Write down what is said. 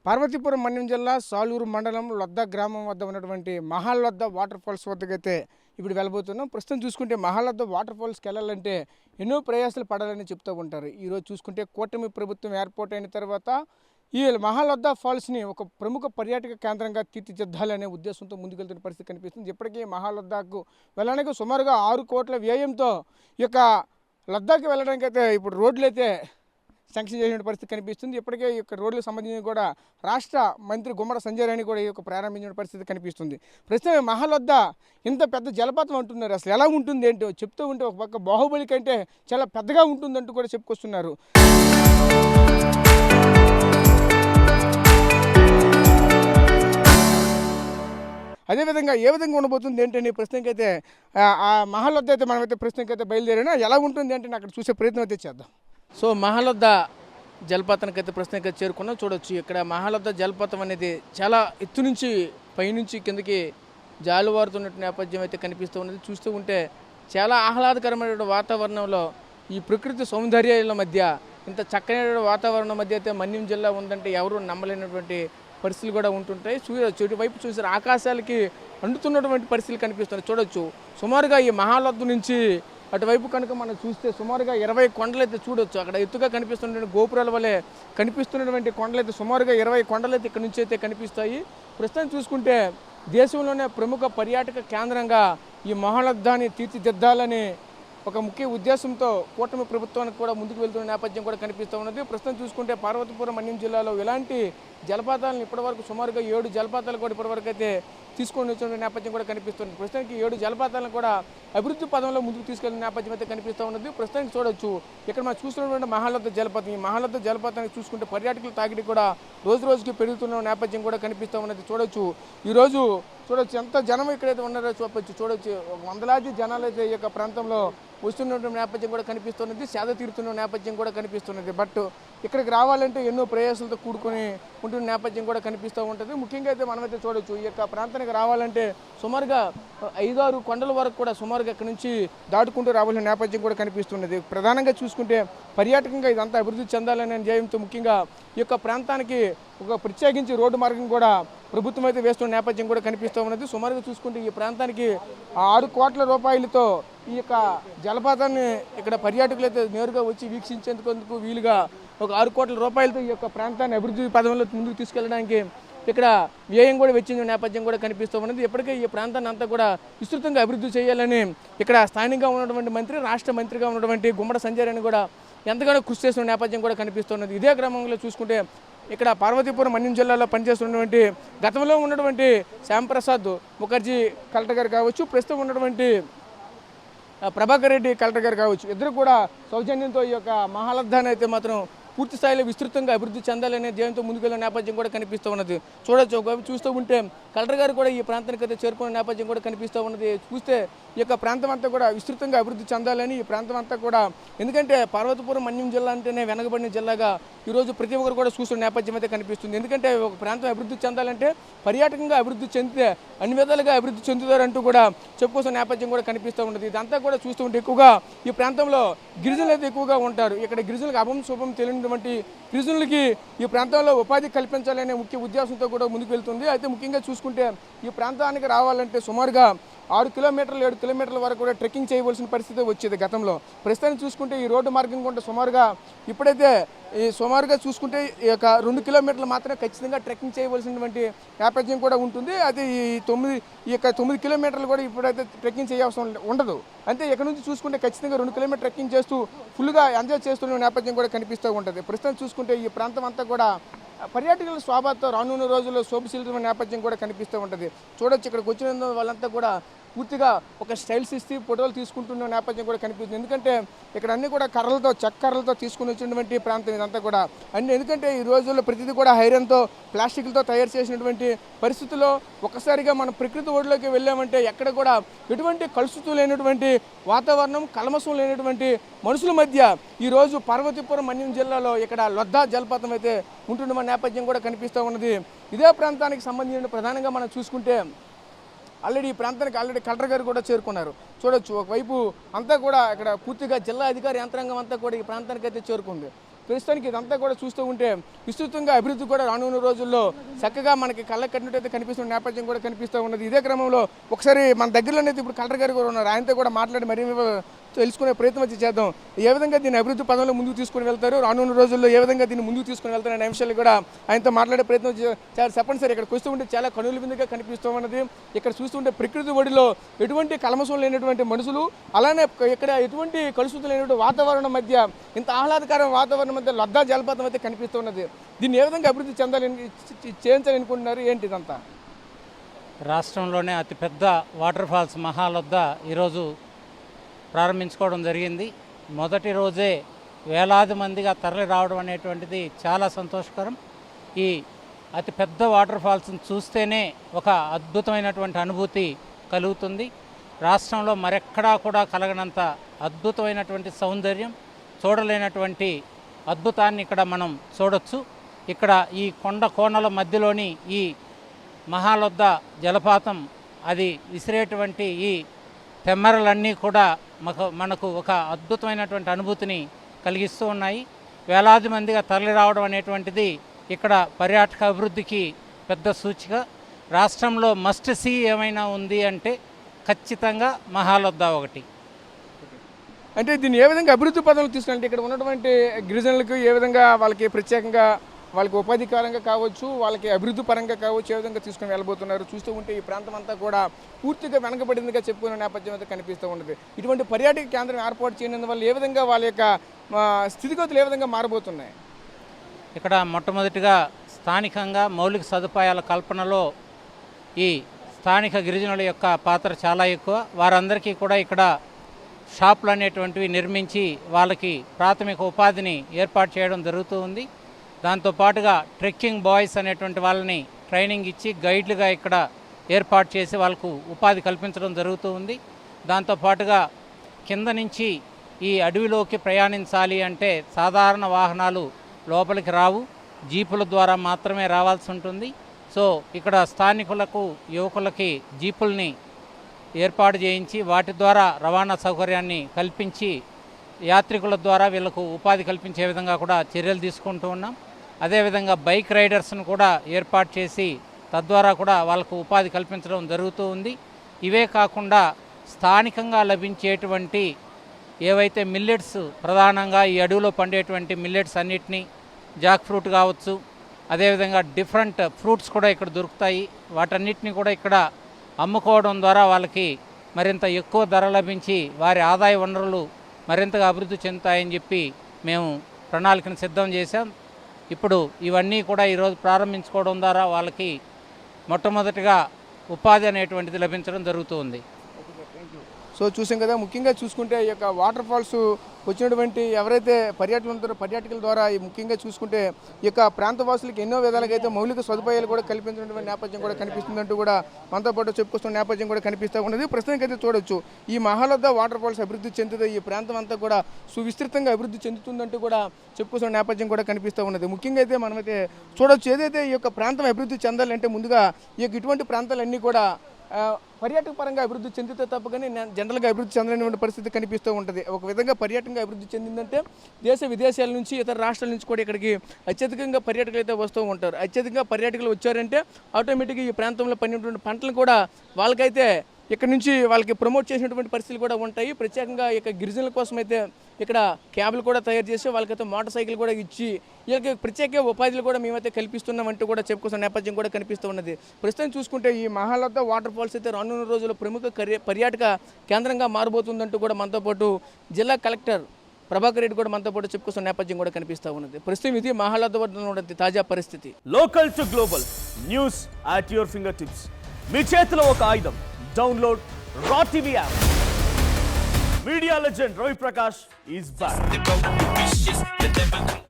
పార్వతీపురం మన్యం జిల్లా సాలూరు మండలం లొద్ద గ్రామం వద్ద ఉన్నటువంటి మహాలొద్ద వాటర్ ఫాల్స్ వద్దకైతే ఇప్పుడు వెళ్ళబోతున్నాం. ప్రస్తుతం చూసుకుంటే మహాలొద్ద వాటర్ ఫాల్స్కి వెళ్ళాలంటే ఎన్నో ప్రయాసాలు పడాలని చెప్తూ ఉంటారు. ఈరోజు చూసుకుంటే కూటమి ప్రభుత్వం ఏర్పాటైన తర్వాత ఈ మహాలొద్ద ఫాల్స్ని ఒక ప్రముఖ పర్యాటక కేంద్రంగా తీర్చిదిద్దాలనే ఉద్దేశంతో ముందుకెళ్తున్న పరిస్థితి కనిపిస్తుంది. ఇప్పటికీ మహాలొద్దకు వెళ్ళడానికి సుమారుగా 6 కోట్ల వ్యయంతో ఈ యొక్క లద్దాకి వెళ్ళడానికి అయితే ఇప్పుడు రోడ్లు అయితే శాంక్షన్ చేసిన పరిస్థితి కనిపిస్తుంది. ఇప్పటికే ఈ యొక్క రోడ్లకు సంబంధించి కూడా రాష్ట్ర మంత్రి గుమ్మడి సంజయ్ రాణి కూడా ఈ యొక్క ప్రారంభించిన పరిస్థితి కనిపిస్తుంది. ప్రస్తుతం మహాలొద్ద ఇంత పెద్ద జలపాతం అంటున్నారు. అసలు ఎలా ఉంటుంది ఏంటో చెప్తూ ఉంటే ఒక పక్క బాహుబలి కంటే చాలా పెద్దగా ఉంటుందంటూ కూడా చెప్పుకొస్తున్నారు. అదేవిధంగా ఏ విధంగా ఉండబోతుంది ఏంటంటే ప్రస్తుతానికి అయితే ఆ మహాలొద్ద అయితే మనమైతే ప్రస్తుతానికి అయితే బయలుదేరినా ఎలా ఉంటుంది అంటే అక్కడ చూసే ప్రయత్నం అయితే చేద్దాం. సో మహాలొద్ద జలపాతానికి అయితే ప్రస్తుతానికి చేరుకున్నాం. చూడొచ్చు ఇక్కడ మహాలొద్ద జలపాతం అనేది చాలా ఎత్తు నుంచి పైనుంచి కిందకి జాలువారుతున్నట్టు నేపథ్యం అయితే కనిపిస్తూ ఉన్నది. చూస్తూ ఉంటే చాలా ఆహ్లాదకరమైన వాతావరణంలో ఈ ప్రకృతి సౌందర్యాల మధ్య ఇంత చక్కని వాతావరణం మధ్య అయితే మన్యం జిల్లా ఉందంటే ఎవరు నమ్మలేనటువంటి పరిస్థితులు కూడా ఉంటుంటాయి. చుట్టువైపు చూసారు ఆకాశాలకి అంటుతున్నటువంటి పరిస్థితులు కనిపిస్తున్నాయి. చూడొచ్చు సుమారుగా ఈ మహాలొద్ద నుంచి అటువైపు కనుక మనం చూస్తే సుమారుగా 20 కొండలు అయితే చూడొచ్చు. అక్కడ ఎత్తుగా కనిపిస్తున్నటువంటి గోపురాల వలె కనిపిస్తున్నటువంటి కొండలు అయితే సుమారుగా 20 కొండలు అయితే ఇక్కడ నుంచి అయితే కనిపిస్తాయి. ప్రస్తుతం చూసుకుంటే దేశంలోనే ప్రముఖ పర్యాటక కేంద్రంగా ఈ మహాలొద్దాన్ని తీర్చిదిద్దాలని ఒక ముఖ్య ఉద్దేశంతో కూటమి ప్రభుత్వానికి కూడా ముందుకు వెళ్తున్న నేపథ్యం కూడా కనిపిస్తూ ఉన్నది. ప్రస్తుతం చూసుకుంటే పార్వతీపురం మన్యం జిల్లాలో ఇలాంటి జలపాతాలను ఇప్పటివరకు సుమారుగా 7 జలపాతాలు కూడా ఇప్పటివరకు అయితే తీసుకొని వచ్చిన నేపథ్యం కూడా కనిపిస్తుంది. ప్రస్తుతానికి 7 జలపాతాలను కూడా అభివృద్ధి పదంలో ముందుకు తీసుకెళ్లిన నేపథ్యం అయితే కనిపిస్తూ ఉన్నది. ప్రస్తుతానికి చూడొచ్చు ఇక్కడ మనం చూస్తున్నటువంటి మహాలొద్ద జలపాతం. ఈ మహాలొద్ద జలపాతానికి చూసుకుంటే పర్యాటకుల తాకిడి కూడా రోజు రోజుకి పెరుగుతున్న నేపథ్యం కూడా కనిపిస్తూ ఉన్నది. చూడొచ్చు ఈరోజు చూడొచ్చు ఎంత జనం ఇక్కడైతే ఉన్నారో చూపొచ్చు. చూడొచ్చు వందలాది జనాలు అయితే ఈ యొక్క ప్రాంతంలో వస్తున్నటువంటి నేపథ్యం కూడా కనిపిస్తున్నది. సేద తీరుతున్న నేపథ్యం కూడా కనిపిస్తున్నది. బట్ ఇక్కడికి రావాలంటే ఎన్నో ప్రయాసాలతో కూడుకొని ఉంటున్న నేపథ్యం కూడా కనిపిస్తూ ఉంటుంది. ముఖ్యంగా అయితే మనమైతే చూడొచ్చు ఈ యొక్క ప్రాంతానికి రావాలంటే సుమారుగా 5-6 కొండల వరకు కూడా సుమారుగా ఇక్కడ నుంచి దాటుకుంటూ రావాల్సిన నేపథ్యం కూడా కనిపిస్తున్నది. ప్రధానంగా చూసుకుంటే పర్యాటకంగా ఇదంతా అభివృద్ధి చెందాలనే ధ్యేయంతో ముఖ్యంగా ఈ యొక్క ప్రాంతానికి ఒక ప్రత్యేకించి రోడ్డు మార్గం కూడా ప్రభుత్వం అయితే వేస్తున్న నేపథ్యం కూడా కనిపిస్తూ ఉన్నది. సుమారుగా చూసుకుంటే ఈ ప్రాంతానికి 6 కోట్ల రూపాయలతో ఈ యొక్క జలపాతాన్ని ఇక్కడ పర్యాటకులు అయితే నేరుగా వచ్చి వీక్షించేందుకు వీలుగా ఒక 6 కోట్ల రూపాయలతో ఈ యొక్క ప్రాంతాన్ని అభివృద్ధి పదంలో ముందుకు తీసుకెళ్ళడానికి ఇక్కడ వ్యయం కూడా వెచ్చించిన నేపథ్యం కూడా కనిపిస్తూ ఉన్నది. ఇప్పటికే ఈ ప్రాంతాన్ని అంతా కూడా విస్తృతంగా అభివృద్ధి చేయాలని ఇక్కడ స్థానికంగా ఉన్నటువంటి మంత్రి రాష్ట్ర మంత్రిగా ఉన్నటువంటి గుమ్మడి సంజయ్ రాణి కూడా ఎంతగానో కృషి చేస్తున్న నేపథ్యం కూడా కనిపిస్తున్నది. ఇదే క్రమంలో చూసుకుంటే ఇక్కడ పార్వతీపురం మన్యం జిల్లాలో పనిచేస్తున్నటువంటి గతంలో ఉన్నటువంటి శ్యాంప్రసాద్ ముఖర్జీ కలెక్టర్ గారు కావచ్చు, ప్రస్తుతం ఉన్నటువంటి ప్రభాకర్ రెడ్డి కలెక్టర్ గారు కావచ్చు, ఇద్దరు కూడా సౌజన్యంతో ఈ యొక్క మహాలొద్దాన్ని అయితే మాత్రం పూర్తి స్థాయిలో విస్తృతంగా అభివృద్ధి చెందాలనే ధ్యేయంతో ముందుకెళ్ళిన నేపథ్యం కూడా కనిపిస్తూ ఉన్నది. చూడొచ్చు ఒకవైపు చూస్తూ ఉంటే కలెక్టర్ గారు కూడా ఈ ప్రాంతానికి అయితే చేరుకున్న నేపథ్యం కూడా కనిపిస్తూ ఉన్నది. చూస్తే ఈ యొక్క ప్రాంతం అంతా కూడా విస్తృతంగా అభివృద్ధి చెందాలని ఈ ప్రాంతం అంతా కూడా, ఎందుకంటే పార్వతీపురం మన్యం జిల్లా అంటేనే వెనకబడిన జిల్లాగా ఈరోజు ప్రతి ఒక్కరు కూడా చూస్తున్న నేపథ్యం అయితే కనిపిస్తుంది. ఎందుకంటే ఒక ప్రాంతం అభివృద్ధి చెందాలంటే పర్యాటకంగా అభివృద్ధి చెందితే అన్ని విధాలుగా అభివృద్ధి చెందుతారంటూ కూడా చెప్పుకోసిన నేపథ్యం కూడా కనిపిస్తూ ఉన్నది. ఇదంతా కూడా చూస్తూ ఉంటే ఎక్కువగా ఈ ప్రాంతంలో గిరిజనులు అయితే ఎక్కువగా ఉంటారు. ఇక్కడ గిరిజనులకు అభం శుభం తెలియనటువంటి గిరిజనులకి ఈ ప్రాంతంలో ఉపాధి కల్పించాలనే ముఖ్య ఉద్దేశంతో కూడా ముందుకు వెళ్తుంది. అయితే ముఖ్యంగా చూసుకుంటే ఈ ప్రాంతానికి రావాలంటే సుమారుగా 6 కిలోమీటర్లు 7 కిలోమీటర్ల వరకు కూడా ట్రెక్కింగ్ చేయవలసిన పరిస్థితి వచ్చేది గతంలో. ప్రస్తుతానికి చూసుకుంటే ఈ రోడ్డు మార్గం కూడా సుమారుగా ఇప్పుడైతే ఈ సుమారుగా చూసుకుంటే ఈ యొక్క 2 కిలోమీటర్లు మాత్రమే ఖచ్చితంగా ట్రెక్కింగ్ చేయవలసినటువంటి నేపథ్యం కూడా ఉంటుంది. అది ఈ యొక్క 9 కిలోమీటర్లు కూడా ఇప్పుడైతే ట్రెక్కింగ్ చేయవలసిన ఉండదు. అంటే ఇక్కడ నుంచి చూసుకుంటే ఖచ్చితంగా 2 కిలోమీటర్ ట్రెక్కింగ్ చేస్తూ ఫుల్గా ఎంజాయ్ చేస్తున్న నేపథ్యం కూడా కనిపిస్తూ ఉంటుంది. ప్రస్తుతం చూసుకుంటే ఈ ప్రాంతం అంతా కూడా పర్యాటకుల స్వాభావంతో రానున్న రోజుల్లో శోభిశీలమైన నేపథ్యం కూడా కనిపిస్తూ ఉంటుంది. చూడొచ్చు ఇక్కడికి వచ్చిన వాళ్ళంతా కూడా పూర్తిగా ఒక స్టైల్స్ ఇస్తూ ఫోటోలు తీసుకుంటున్న నేపథ్యం కూడా కనిపిస్తుంది. ఎందుకంటే ఇక్కడ అన్ని కూడా కర్రలతో చెక్క కర్రలతో తీసుకుని వచ్చినటువంటి ప్రాంతం ఇదంతా కూడా అన్ని. ఎందుకంటే ఈ రోజుల్లో ప్రతిదీ కూడా ఐరన్తో ప్లాస్టిక్లతో తయారు చేసినటువంటి పరిస్థితుల్లో ఒక్కసారిగా మనం ప్రకృతి ఒడిలోకి వెళ్ళామంటే ఎక్కడ కూడా ఎటువంటి కలుషితం లేనటువంటి వాతావరణం, కల్మషం లేనటువంటి మనుషుల మధ్య ఈరోజు పార్వతీపురం మన్యం జిల్లాలో ఇక్కడ లొద్దా జలపాతం అయితే ఉంటున్న నేపథ్యం కూడా కనిపిస్తూ ఉన్నది. ఇదే ప్రాంతానికి సంబంధించిన ప్రధానంగా మనం చూసుకుంటే ఆల్రెడీ ఈ ప్రాంతానికి కలెక్టర్ గారు కూడా చేరుకున్నారు. చూడొచ్చు ఒకవైపు అంతా కూడా ఇక్కడ పూర్తిగా జిల్లా అధికార యంత్రాంగం అంతా కూడా ఈ ప్రాంతానికి అయితే చేరుకుంది. ప్రస్తుతానికి ఇదంతా కూడా చూస్తూ ఉంటే విస్తృతంగా అభివృద్ధి కూడా రానున్న రోజుల్లో చక్కగా మనకి కళ్ళకు కట్టినట్టయితే కనిపిస్తున్న నేపథ్యం కూడా కనిపిస్తూ ఉన్నది. ఇదే క్రమంలో ఒకసారి మన దగ్గరలోనే ఇప్పుడు కలెక్టర్ గారు కూడా ఉన్నారు, ఆయనతో కూడా మాట్లాడి మరీ తెలుసుకునే ప్రయత్నం వచ్చి చేద్దాం. ఏ విధంగా దీన్ని అభివృద్ధి పదంలో ముందుకు తీసుకుని వెళ్తారు, రానున్న రోజుల్లో ఏ విధంగా దీన్ని ముందుకు తీసుకుని వెళ్తారు అనే అంశాలు కూడా ఆయనతో మాట్లాడే ప్రయత్నం చాలా చెప్పండి సార్. ఇక్కడ వస్తూ ఉంటే చాలా కనుల విందుగా కనిపిస్తూ ఉన్నది. ఇక్కడ చూస్తుంటే ప్రకృతి ఒడిలో ఎటువంటి కల్మషం లేనటువంటి మనుషులు, అలానే ఇక్కడ ఎటువంటి కలుషితం లేనటువంటి వాతావరణం మధ్య ఇంత ఆహ్లాదకరమైన వాతావరణం మధ్య లద్దా జలపాతం అయితే కనిపిస్తూ ఉన్నది. దీన్ని ఏ విధంగా అభివృద్ధి చేయించాలనుకుంటున్నారు, ఏంటి ఇదంతా? రాష్ట్రంలోనే అతిపెద్ద వాటర్ ఫాల్స్ మహాలొద్ద ఈరోజు ప్రారంభించుకోవడం జరిగింది. మొదటి రోజే వేలాది మందిగా తరలి రావడం అనేటువంటిది చాలా సంతోషకరం. ఈ అతిపెద్ద వాటర్ ఫాల్స్ని చూస్తేనే ఒక అద్భుతమైనటువంటి అనుభూతి కలుగుతుంది. రాష్ట్రంలో మరెక్కడా కూడా కలగనంత అద్భుతమైనటువంటి సౌందర్యం, చూడలేనటువంటి అద్భుతాన్ని ఇక్కడ మనం చూడొచ్చు. ఇక్కడ ఈ కొండ కోణల మధ్యలోని ఈ మహాలొద్ద జలపాతం, అది విసిరేటువంటి ఈ తెమ్మరలన్నీ కూడా మనకు ఒక అద్భుతమైనటువంటి అనుభూతిని కలిగిస్తూ ఉన్నాయి. వేలాది మందిగా తరలి రావడం అనేటువంటిది ఇక్కడ పర్యాటక అభివృద్ధికి పెద్ద సూచిక. రాష్ట్రంలో మస్ట్ సీ ఏమైనా ఉంది అంటే ఖచ్చితంగా మహాలొద్ద ఒకటి. అంటే దీన్ని ఏ విధంగా అభివృద్ధి పదంలో తీసుకుంటే ఇక్కడ ఉన్నటువంటి గిరిజనులకు ఏ విధంగా వాళ్ళకి ప్రత్యేకంగా వాళ్ళకి ఉపాధికరంగా కావచ్చు, వాళ్ళకి అభివృద్ధి పరంగా కావచ్చు, ఏ విధంగా తీసుకుని వెళ్ళబోతున్నారు? చూస్తూ ఉంటే ఈ ప్రాంతం అంతా కూడా పూర్తిగా వెనకబడిందిగా చెప్పుకునే నేపథ్యం అయితే కనిపిస్తూ ఉంటుంది. ఇటువంటి పర్యాటక కేంద్రం ఏర్పాటు చేయనందువల్ల ఏ విధంగా వాళ్ళ యొక్క స్థితిగతులు ఏ విధంగా మారబోతున్నాయి? ఇక్కడ మొట్టమొదటిగా స్థానికంగా మౌలిక సదుపాయాల కల్పనలో ఈ స్థానిక గిరిజనుల యొక్క పాత్ర చాలా ఎక్కువ. వారందరికీ కూడా ఇక్కడ షాపులు అనేటువంటివి నిర్మించి వాళ్ళకి ప్రాథమిక ఉపాధిని ఏర్పాటు చేయడం జరుగుతూ ఉంది. దాంతోపాటుగా ట్రెక్కింగ్ బాయ్స్ అనేటువంటి వాళ్ళని ట్రైనింగ్ ఇచ్చి గైడ్లుగా ఇక్కడ ఏర్పాటు చేసి వాళ్ళకు ఉపాధి కల్పించడం జరుగుతూ ఉంది. దాంతోపాటుగా కింద నుంచి ఈ అడవిలోకి ప్రయాణించాలి అంటే సాధారణ వాహనాలు లోపలికి రావు, జీపుల ద్వారా మాత్రమే రావాల్సి ఉంటుంది. సో ఇక్కడ స్థానికులకు, యువకులకి జీపుల్ని ఏర్పాటు చేయించి వాటి ద్వారా రవాణా సౌకర్యాన్ని కల్పించి యాత్రికుల ద్వారా వీళ్ళకు ఉపాధి కల్పించే విధంగా కూడా చర్యలు తీసుకుంటూ ఉన్నాం. అదేవిధంగా బైక్ రైడర్స్ను కూడా ఏర్పాటు చేసి తద్వారా కూడా వాళ్ళకు ఉపాధి కల్పించడం జరుగుతూ ఉంది. ఇవే కాకుండా స్థానికంగా లభించేటువంటి ఏవైతే మిల్లెట్స్, ప్రధానంగా ఈ అడవిలో పండేటువంటి మిల్లెట్స్ అన్నిటినీ, జాక్ ఫ్రూట్ కావచ్చు, అదేవిధంగా డిఫరెంట్ ఫ్రూట్స్ కూడా ఇక్కడ దొరుకుతాయి. వాటన్నిటిని కూడా ఇక్కడ అమ్ముకోవడం ద్వారా వాళ్ళకి మరింత ఎక్కువ ధర లభించి వారి ఆదాయ వనరులు మరింతగా అభివృద్ధి చెందుతాయని చెప్పి మేము ప్రణాళికను సిద్ధం చేశాం. ఇప్పుడు ఇవన్నీ కూడా ఈరోజు ప్రారంభించుకోవడం ద్వారా వాళ్ళకి మొట్టమొదటిగా ఉపాధి అనేటువంటిది లభించడం జరుగుతుంది. సో చూసాం కదా, ముఖ్యంగా చూసుకుంటే ఈ యొక్క వాటర్ ఫాల్స్ వచ్చినటువంటి ఎవరైతే పర్యాటకులు ఉంటారో పర్యాటకుల ద్వారా ముఖ్యంగా చూసుకుంటే ఈ యొక్క ప్రాంతవాసులకు ఎన్నో విధాలుగా అయితే మౌలిక సదుపాయాలు కూడా కల్పించినటువంటి నేపథ్యం కూడా కనిపిస్తుందంటూ కూడా మనతో పాటు చెప్పుకొస్తున్న నేపథ్యం కూడా కనిపిస్తూ ఉన్నది. ప్రస్తుతానికి అయితే చూడొచ్చు ఈ మహాలొద్ద వాటర్ ఫాల్స్ అభివృద్ధి చెందుతుంది, ఈ ప్రాంతం అంతా కూడా సువిస్తృతంగా అభివృద్ధి చెందుతుందంటూ కూడా చెప్పుకొస్తున్న నేపథ్యం కూడా కనిపిస్తూ ఉన్నది. ముఖ్యంగా అయితే మనమైతే చూడొచ్చు, ఏదైతే ఈ యొక్క ప్రాంతం అభివృద్ధి చెందాలంటే ముందుగా ఈ యొక్క ఇటువంటి ప్రాంతాలన్నీ కూడా పర్యాటక పరంగా అభివృద్ధి చెందితే తప్ప కానీ జనరల్గా అభివృద్ధి చెందలేనటువంటి పరిస్థితి కనిపిస్తూ ఉంటుంది. ఒక విధంగా పర్యాటకంగా అభివృద్ధి చెందిందంటే దేశ విదేశాల నుంచి, ఇతర రాష్ట్రాల నుంచి కూడా ఇక్కడికి అత్యధికంగా పర్యాటకులు అయితే వస్తూ ఉంటారు. అత్యధికంగా పర్యాటకులు వచ్చారంటే ఆటోమేటిక్గా ఈ ప్రాంతంలో పండినటువంటి పంటలు కూడా వాళ్ళకైతే ఇక్కడ నుంచి వాళ్ళకి ప్రమోట్ చేసినటువంటి పరిస్థితులు కూడా ఉంటాయి. ప్రత్యేకంగా ఇక గిరిజనుల కోసం అయితే ఇక్కడ క్యాబ్లు కూడా తయారు చేసి వాళ్ళకైతే మోటార్ సైకిల్ కూడా ఇచ్చి వీళ్ళకి ప్రత్యేక ఉపాధులు కూడా మేమైతే కల్పిస్తున్నామంటూ కూడా చెప్పుకున్న నేపథ్యం కూడా కనిపిస్తూ ఉన్నది. ప్రస్తుతం చూసుకుంటే ఈ మహాలొద్ద వాటర్ ఫాల్స్ అయితే రానున్న రోజుల్లో ప్రముఖ పర్యాటక కేంద్రంగా మారబోతుందంటూ కూడా మనతో పాటు జిల్లా కలెక్టర్ ప్రభాకర్ రెడ్డి కూడా మనతో పాటు చెప్పుకున్న నేపథ్యం కూడా కనిపిస్తూ ఉన్నది. ప్రస్తుతం ఇది మహాలొద్ద వద్ద ఉన్నటువంటి తాజా పరిస్థితి. Local to global news at your finger tips. మీ చేతిలో ఒక ఆయుధం. Download R TV app. Media legend Ravi Prakash is back.